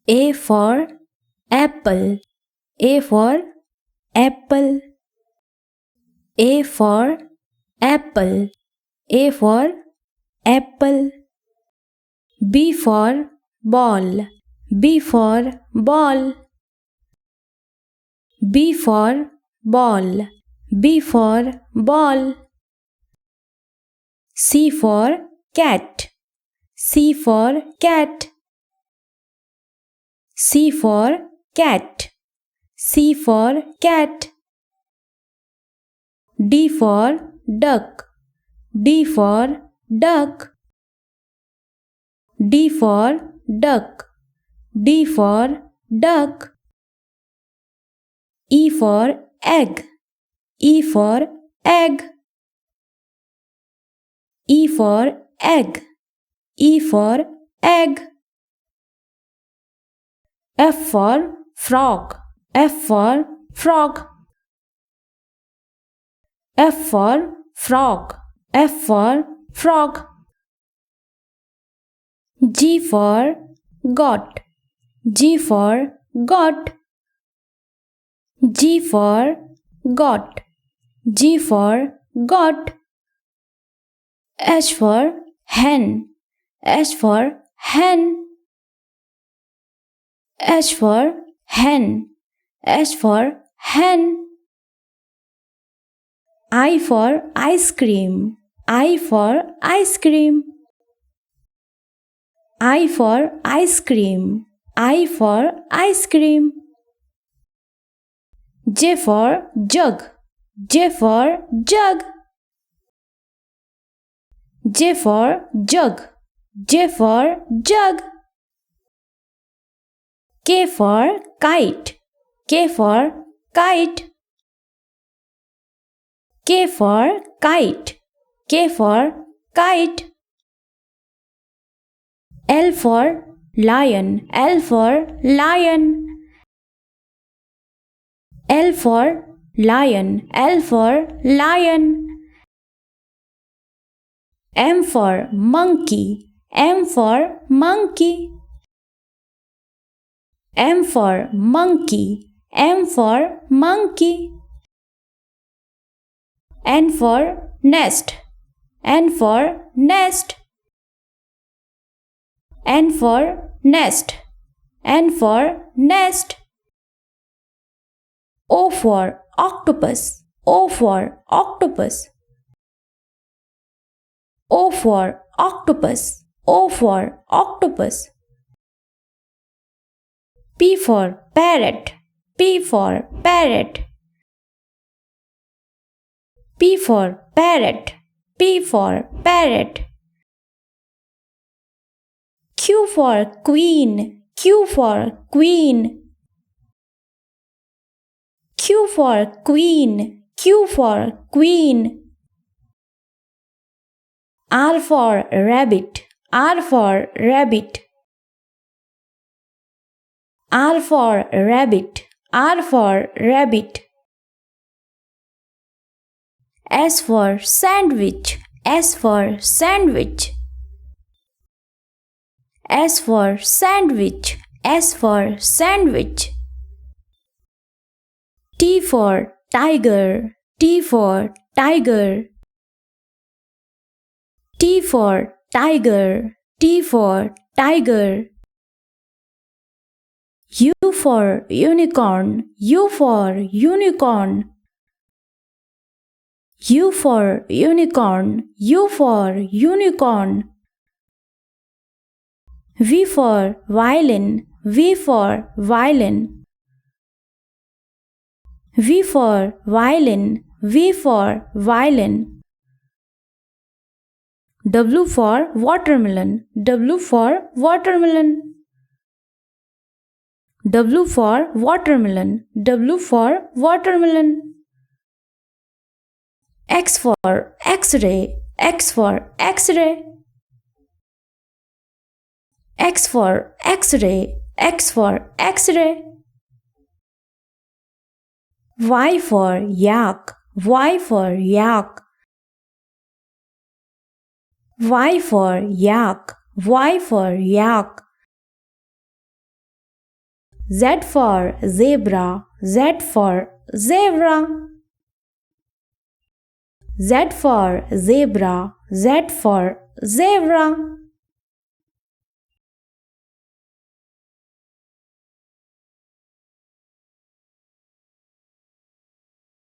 A for apple. A for apple. A for apple. A for apple. B for ball. B for ball. B for ball. B for ball. C for cat. C for cat. C for cat. C for cat. D for duck. D for duck. D for duck. D for duck. E for egg. E for egg. E for egg. E for egg. F for frog. F for frog. F for frog. F for frog. G for goat. G for goat. G for goat. G for goat. H for hen. H for hen. H for hen. H for hen. I for ice cream. I for ice cream. I for ice cream. I for ice cream. J for jug. J for jug. J for jug. J for jug. K for kite. K for kite. K for kite. K for kite. L for lion. L for lion. L for lion. L for lion. M for monkey. M for monkey. M for monkey. M for monkey. N for nest. N for nest. N for nest. N for nest. O for octopus. O for octopus. O for octopus. O for octopus. P for parrot. P for parrot. P for parrot. P for parrot. Q for queen. Q for queen. Q for queen. Q for queen. R for rabbit. R for rabbit. R for rabbit. R for rabbit. S for sandwich. S for sandwich. S for sandwich. S for sandwich. T for tiger. T for tiger. T for tiger. T for tiger. U for unicorn. U for unicorn. U for unicorn. U for unicorn. V for violin. V for violin. V for violin. V for violin. W for watermelon. W for watermelon. W for watermelon. W for watermelon. X for X-ray. X for X-ray. X for X-ray. X for X-ray. Y for yak. Y for yak. Y for yak. Y for yak. Z for zebra, Z for zebra. Z for zebra, Z for zebra.